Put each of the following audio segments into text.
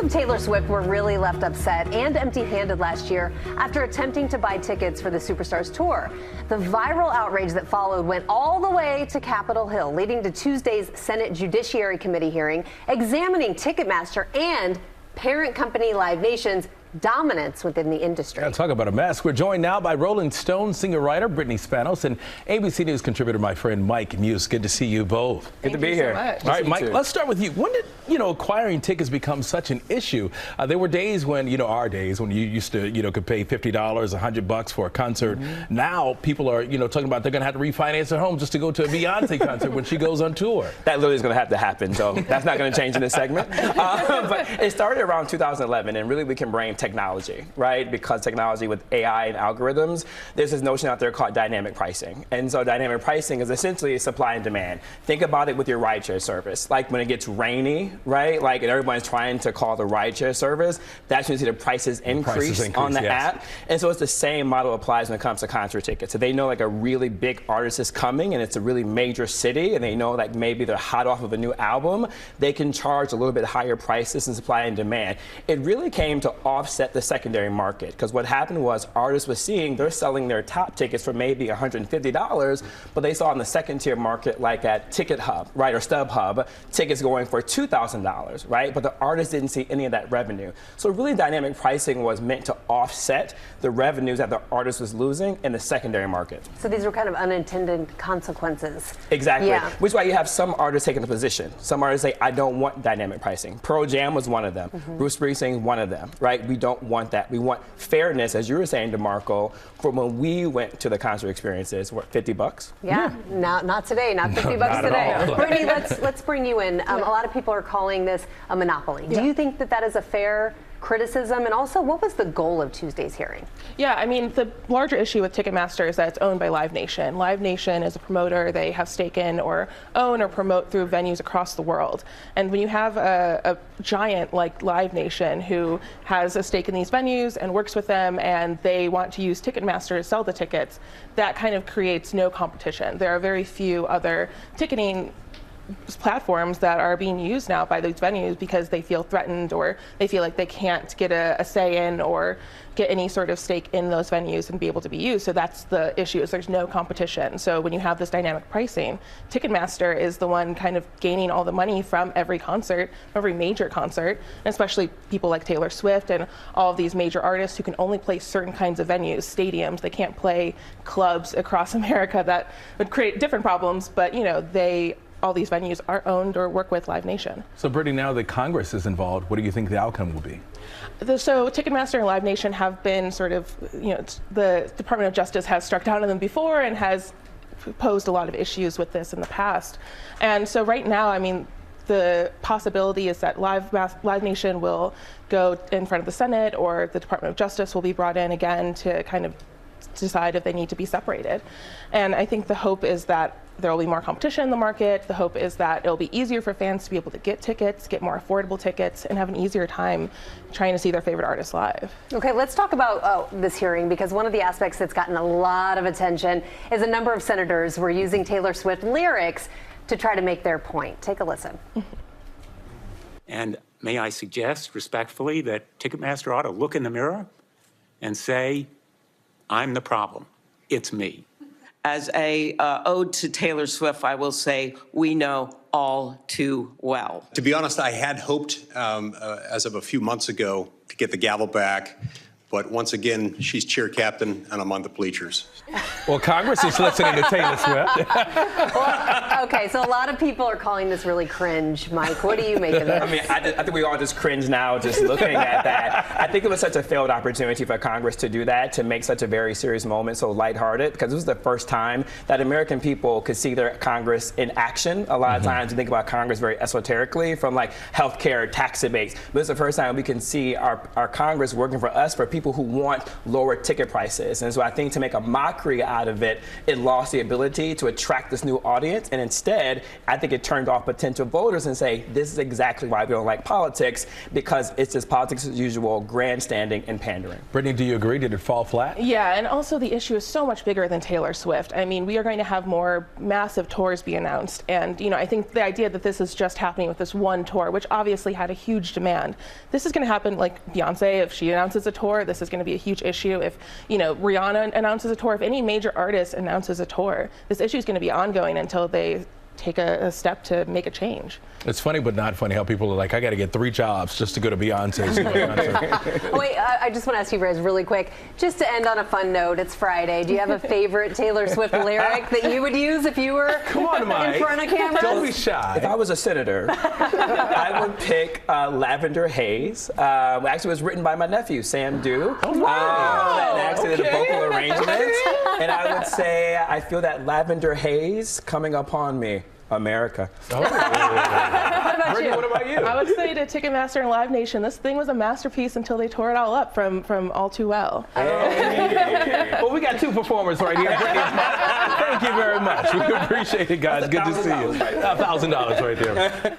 of Taylor Swift were really left upset and empty-handed last year after attempting to buy tickets for the superstar's tour. The viral outrage that followed went all the way to Capitol Hill, leading to Tuesday's Senate Judiciary Committee hearing examining Ticketmaster and parent company Live Nation's dominance within the industry. Yeah, talk about a mess. We're joined now by Rolling Stone singer-writer Brittany Spanos and ABC News contributor my friend Mike Muse. Good to see you both. Good to be here. All right, Mike, let's start with you. When did, acquiring tickets become such an issue? There were days when, our days when you used to, could pay $50, $100 for a concert. Now people are, talking about they're going to have to refinance their home just to go to a Beyonce concert when she goes on tour. That literally is going to have to happen, so that's not going to change in this segment. But it started around 2011, and really we can blame technology, right? Because technology with AI and algorithms, there's this notion out there called dynamic pricing. And so dynamic pricing is essentially supply and demand. Think about it with your rideshare service. Like when it gets rainy, right? Like, and everyone's trying to call the rideshare service, that's when you see the prices increase on the app. And so it's the same model applies when it comes to concert tickets. So they know like a really big artist is coming and it's a really major city, and they know like maybe they're hot off of a new album, they can charge a little bit higher prices and supply and demand. It really came to offset the secondary market, because what happened was artists were seeing they're selling their top tickets for maybe $150, but they saw in the second tier market, like at Ticket Hub, right, or StubHub, tickets going for $2,000, right? But the artists didn't see any of that revenue. So really dynamic pricing was meant to offset the revenues that the artist was losing in the secondary market. So these were kind of unintended consequences. Exactly, yeah. Which is why you have some artists taking a position. Some artists say, I don't want dynamic pricing. Pearl Jam was one of them. Bruce Springsteen, one of them, right? We don't want that. We want fairness, as you were saying, DeMarco, from when we went to the concert experiences. What, $50? Yeah, not today, not $50 not today. Brittany, let's bring you in. A lot of people are calling this a monopoly. Do you think that is a fair criticism? And also, what was the goal of Tuesday's hearing? Yeah, I mean, the larger issue with Ticketmaster is that it's owned by Live Nation. Live Nation is a promoter. They have stake in or own or promote through venues across the world. And when you have a giant like Live Nation who has a stake in these venues and works with them, and they want to use Ticketmaster to sell the tickets, that kind of creates no competition. There are very few other ticketing platforms that are being used now by these venues because they feel threatened, or they feel like they can't get a say in or get any sort of stake in those venues and be able to be used. So that's the issue, is there's no competition. So when you have this dynamic pricing, Ticketmaster is the one kind of gaining all the money from every concert, every major concert, and especially people like Taylor Swift and all of these major artists who can only play certain kinds of venues, stadiums. They can't play clubs across America. That would create different problems, but all these venues are owned or work with Live Nation. So, Brittany, now that Congress is involved, what do you think the outcome will be? So Ticketmaster and Live Nation have been sort of, the Department of Justice has struck down on them before and has posed a lot of issues with this in the past. And so right now, I mean, the possibility is that Live Nation will go in front of the Senate, or the Department of Justice will be brought in again to kind of decide if they need to be separated. And I think the hope is that there will be more competition in the market. The hope is that it'll be easier for fans to be able to get tickets, get more affordable tickets, and have an easier time trying to see their favorite artists live. Okay, let's talk about this hearing, because one of the aspects that's gotten a lot of attention is a number of senators were using Taylor Swift lyrics to try to make their point. Take a listen. And may I suggest respectfully that Ticketmaster ought to look in the mirror and say, I'm the problem. It's me. As a ode to Taylor Swift, I will say we know all too well. To be honest, I had hoped as of a few months ago to get the gavel back. But once again, she's cheer captain, and I'm on the bleachers. Well, Congress is listening to Taylor Swift. Well, okay, so a lot of people are calling this really cringe. Mike, what do you make of this? I mean, I think we all just cringe now just looking at that. I think it was such a failed opportunity for Congress to do that, to make such a very serious moment so lighthearted, because it was the first time that American people could see their Congress in action. A lot of times we think about Congress very esoterically, from like healthcare, tax debates. But it's the first time we can see our Congress working for us, for people who want lower ticket prices. And so I think to make a mockery out of it, it lost the ability to attract this new audience and instead, I think it turned off potential voters and say, this is exactly why we don't like politics, because it's just politics as usual, grandstanding and pandering. Brittany, do you agree? Did it fall flat? Yeah, and also the issue is so much bigger than Taylor Swift. I mean, we are going to have more massive tours be announced. And, you know, I think the idea that this is just happening with this one tour, which obviously had a huge demand, this is going to happen like Beyonce, if she announces a tour, this is going to be a huge issue. If, you know, Rihanna announces a tour, if any major artist announces a tour, this issue is going to be ongoing until they take a step to make a change. It's funny but not funny how people are like, I got to get 3 jobs just to go to Beyonce's concert. Oh, wait, I just want to ask you guys really quick, just to end on a fun note, it's Friday. Do you have a favorite Taylor Swift lyric that you would use if you were in front of cameras? Don't be shy. If I was a senator, I would pick Lavender Haze. Actually, it was written by my nephew, Sam Dew. Oh, wow. And actually did the vocal arrangements. And I would say, I feel that lavender haze coming upon me. America. Oh. Brittany, what about you? I would say to Ticketmaster and Live Nation, this thing was a masterpiece until they tore it all up from All Too Well. Hey. Well, we got 2 performers right here. Thank you very much. We appreciate it, guys. Good to see you. $1,000 right there.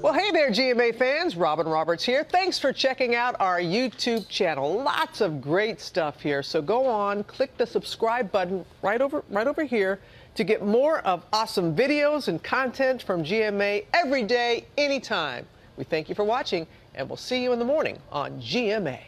Well, hey there, GMA fans. Robin Roberts here. Thanks for checking out our YouTube channel. Lots of great stuff here. So go on, click the subscribe button right over here to get more of awesome videos and content from GMA every day, anytime. We thank you for watching, and we'll see you in the morning on GMA.